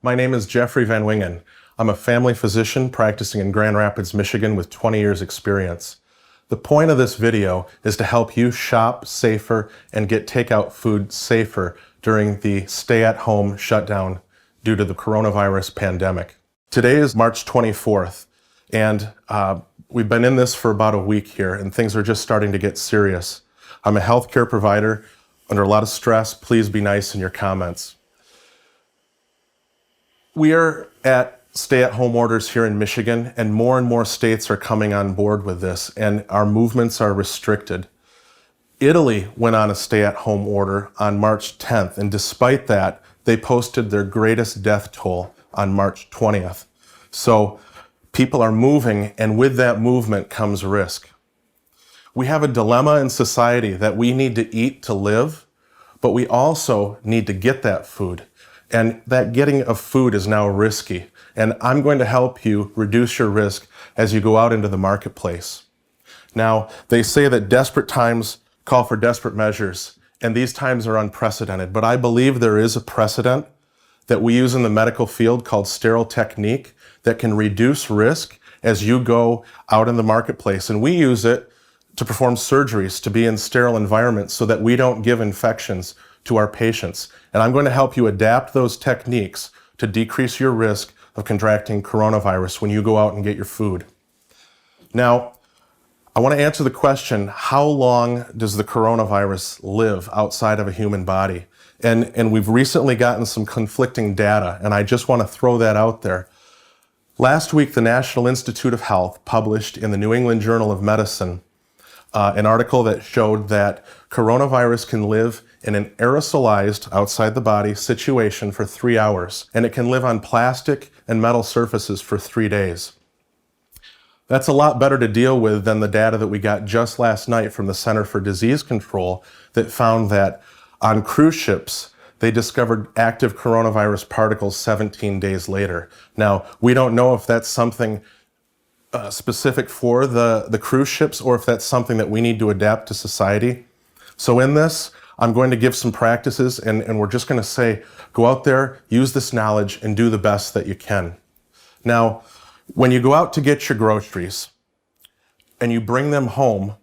My name is Jeffrey Van Wingen. I'm a family physician practicing in Grand Rapids, Michigan with 20 years experience. The point of this video is to help you shop safer and get takeout food safer during the stay-at-home shutdown due to the coronavirus pandemic. Today is March 24th, and we've been in this for about a week here, and things are just starting to get serious. I'm a healthcare provider under a lot of stress. Please be nice in your comments. We are at stay-at-home orders here in Michigan, and more states are coming on board with this, and our movements are restricted. Italy went on a stay-at-home order on March 10th, and despite that, they posted their greatest death toll on March 20th. So people are moving, and with that movement comes risk. We have a dilemma in society that we need to eat to live, but we also need to get that food. And that getting of food is now risky. And I'm going to help you reduce your risk as you go out into the marketplace. Now, they say that desperate times call for desperate measures, and these times are unprecedented. But I believe there is a precedent that we use in the medical field called sterile technique that can reduce risk as you go out in the marketplace. And we use it to perform surgeries, to be in sterile environments so that we don't give infections to our patients. And I'm going to help you adapt those techniques to decrease your risk of contracting coronavirus when you go out and get your food. Now, I want to answer the question, how long does the coronavirus live outside of a human body? And we've recently gotten some conflicting data, and I just want to throw that out there. Last week, the National Institute of Health published in the New England Journal of Medicine an article that showed that coronavirus can live in an aerosolized, outside the body situation for 3 hours, and it can live on plastic and metal surfaces for 3 days. That's a lot better to deal with than the data that we got just last night from the Center for Disease Control that found that on cruise ships, they discovered active coronavirus particles 17 days later. Now, we don't know if that's something specific for the cruise ships or if that's something that we need to adapt to society. So in this, I'm going to give some practices, and we're just going to say, go out there, use this knowledge, and do the best that you can. Now, when you go out to get your groceries and you bring them home,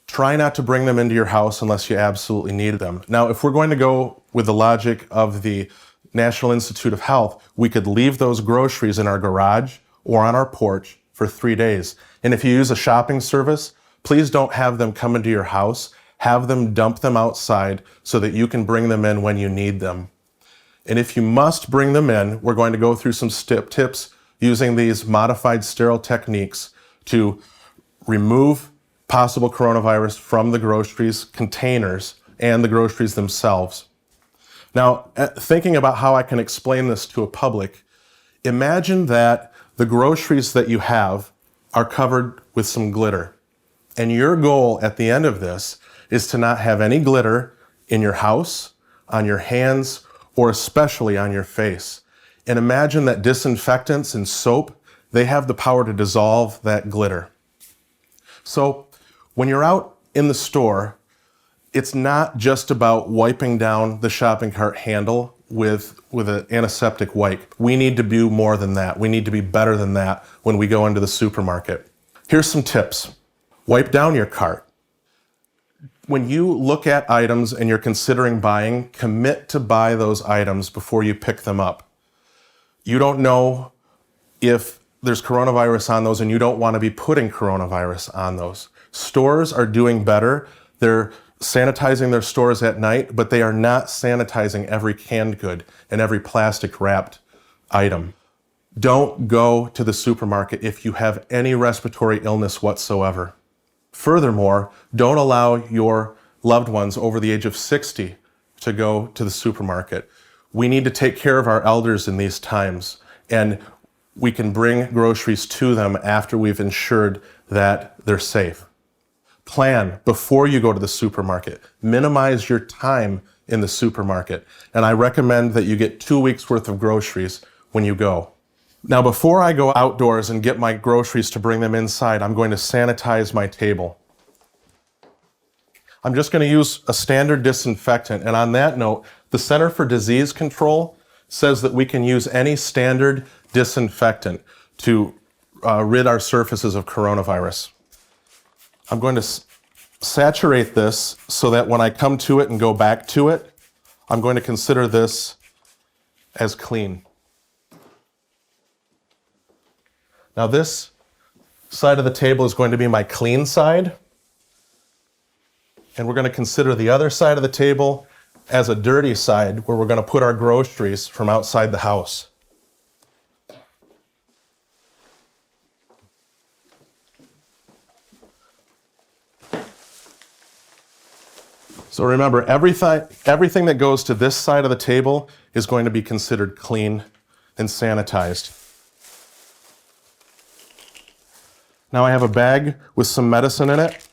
try not to bring them into your house unless you absolutely need them. Now, if we're going to go with the logic of the National Institute of Health, we could leave those groceries in our garage or on our porch for 3 days. And if you use a shopping service, please don't have them come into your house. Have them dump them outside so that you can bring them in when you need them. And if you must bring them in, we're going to go through some tips using these modified sterile techniques to remove possible coronavirus from the groceries containers and the groceries themselves. Now, thinking about how I can explain this to a public, imagine that the groceries that you have are covered with some glitter. And your goal at the end of this is to not have any glitter in your house, on your hands, or especially on your face. And imagine that disinfectants and soap, they have the power to dissolve that glitter. So when you're out in the store, it's not just about wiping down the shopping cart handle with an antiseptic wipe. We need to do more than that. We need to be better than that when we go into the supermarket. Here's some tips. Wipe down your cart. When you look at items and you're considering buying, commit to buy those items before you pick them up. You don't know if there's coronavirus on those, and you don't want to be putting coronavirus on those. Stores are doing better. They're sanitizing their stores at night, but they are not sanitizing every canned good and every plastic wrapped item. Don't go to the supermarket if you have any respiratory illness whatsoever. Furthermore, don't allow your loved ones over the age of 60 to go to the supermarket. We need to take care of our elders in these times, and we can bring groceries to them after we've ensured that they're safe. Plan before you go to the supermarket. Minimize your time in the supermarket, and I recommend that you get 2 weeks worth of groceries when you go. Now, before I go outdoors and get my groceries to bring them inside, I'm going to sanitize my table. I'm just going to use a standard disinfectant. And on that note, the Center for Disease Control says that we can use any standard disinfectant to rid our surfaces of coronavirus. I'm going to saturate this so that when I come to it and go back to it, I'm going to consider this as clean. Now this side of the table is going to be my clean side, and we're going to consider the other side of the table as a dirty side where we're going to put our groceries from outside the house. So remember, everything that goes to this side of the table is going to be considered clean and sanitized. Now I have a bag with some medicine in it.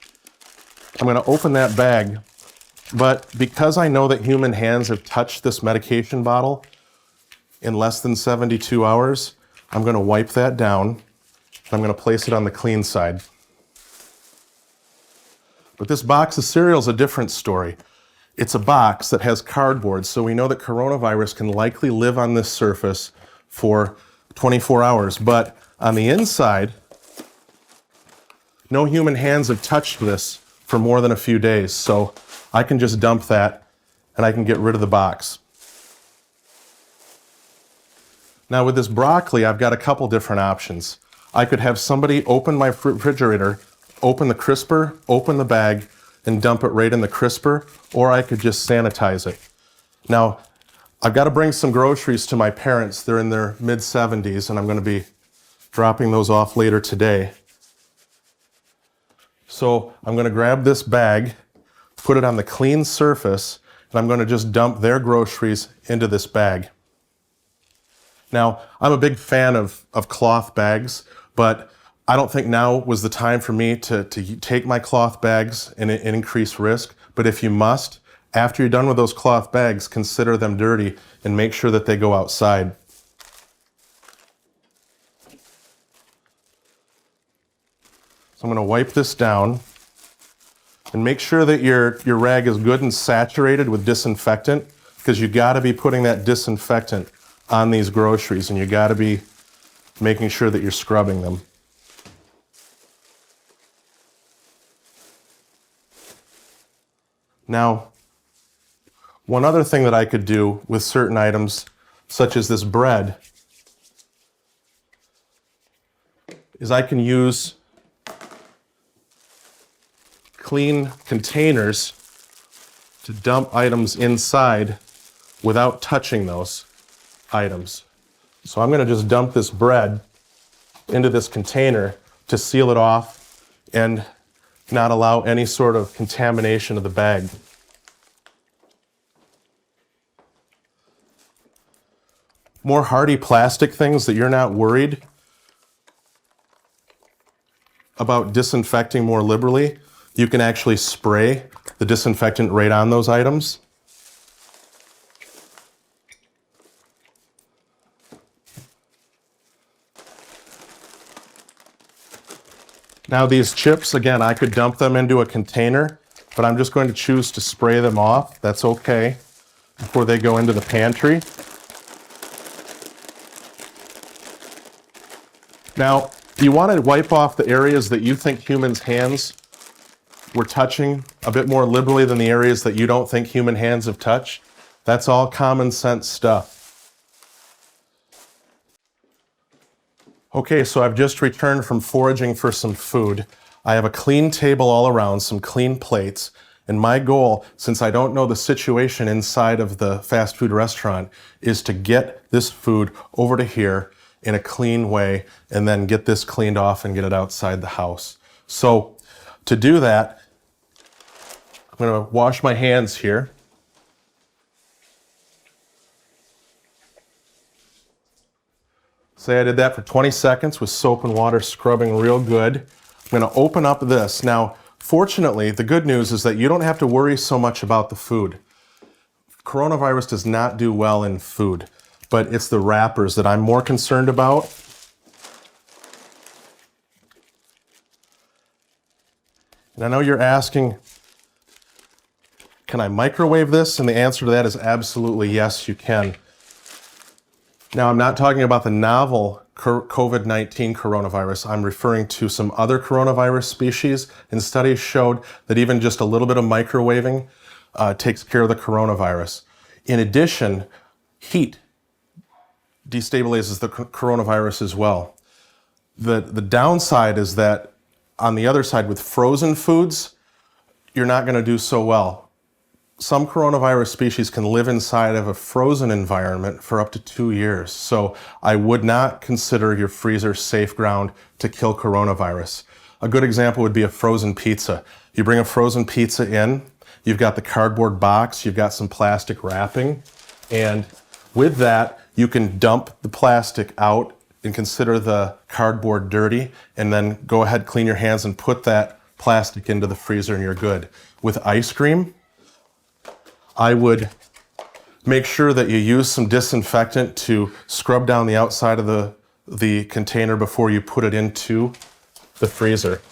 I'm going to open that bag, but because I know that human hands have touched this medication bottle in less than 72 hours, I'm going to wipe that down, and I'm going to place it on the clean side. But this box of cereal is a different story. It's a box that has cardboard, so we know that coronavirus can likely live on this surface for 24 hours. But on the inside, no human hands have touched this for more than a few days, so I can just dump that and I can get rid of the box. Now with this broccoli, I've got a couple different options. I could have somebody open my refrigerator, open the crisper, open the bag, and dump it right in the crisper, or I could just sanitize it. Now, I've got to bring some groceries to my parents. They're in their mid-70s, and I'm going to be dropping those off later today. So I'm going to grab this bag, put it on the clean surface, and I'm going to just dump their groceries into this bag. Now, I'm a big fan of cloth bags, but I don't think now was the time for me to take my cloth bags and increase risk. But if you must, after you're done with those cloth bags, consider them dirty and make sure that they go outside. So I'm going to wipe this down and make sure that your rag is good and saturated with disinfectant, because you got to be putting that disinfectant on these groceries, and you got to be making sure that you're scrubbing them. Now, one other thing that I could do with certain items, such as this bread, is I can use clean containers to dump items inside without touching those items. So I'm going to just dump this bread into this container to seal it off and not allow any sort of contamination of the bag. More hardy plastic things that you're not worried about disinfecting more liberally, you can actually spray the disinfectant right on those items. Now these chips, again, I could dump them into a container, but I'm just going to choose to spray them off. That's okay, before they go into the pantry. Now, you want to wipe off the areas that you think humans' hands were touching a bit more liberally than the areas that you don't think human hands have touched. That's all common sense stuff. Okay, so I've just returned from foraging for some food. I have a clean table all around, some clean plates, and my goal, since I don't know the situation inside of the fast food restaurant, is to get this food over to here in a clean way and then get this cleaned off and get it outside the house. So to do that, I'm going to wash my hands here. Say I did that for 20 seconds with soap and water scrubbing real good. I'm going to open up this. Now, fortunately, the good news is that you don't have to worry so much about the food. Coronavirus does not do well in food, but it's the wrappers that I'm more concerned about. And I know you're asking, can I microwave this? And the answer to that is absolutely yes, you can. Now, I'm not talking about the novel COVID-19 coronavirus. I'm referring to some other coronavirus species, and studies showed that even just a little bit of microwaving takes care of the coronavirus. In addition, heat destabilizes the coronavirus as well. The downside is that on the other side, with frozen foods, you're not going to do so well. Some coronavirus species can live inside of a frozen environment for up to 2 years. So I would not consider your freezer safe ground to kill coronavirus. A good example would be a frozen pizza. You bring a frozen pizza in, you've got the cardboard box, you've got some plastic wrapping, and with that, you can dump the plastic out and consider the cardboard dirty, and then go ahead, clean your hands, and put that plastic into the freezer and you're good. With ice cream, I would make sure that you use some disinfectant to scrub down the outside of the container before you put it into the freezer.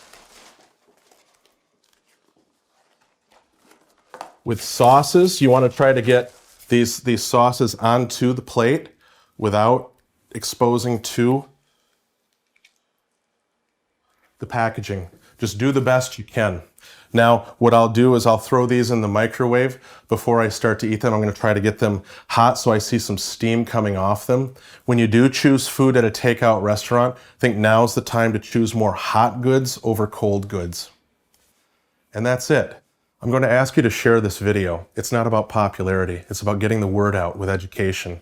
With sauces, you want to try to get these sauces onto the plate without exposing to the packaging. Just do the best you can. Now, what I'll do is I'll throw these in the microwave before I start to eat them. I'm going to try to get them hot so I see some steam coming off them. When you do choose food at a takeout restaurant, I think now's the time to choose more hot goods over cold goods. And that's it. I'm going to ask you to share this video. It's not about popularity. It's about getting the word out with education.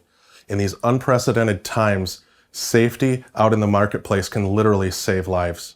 In these unprecedented times, safety out in the marketplace can literally save lives.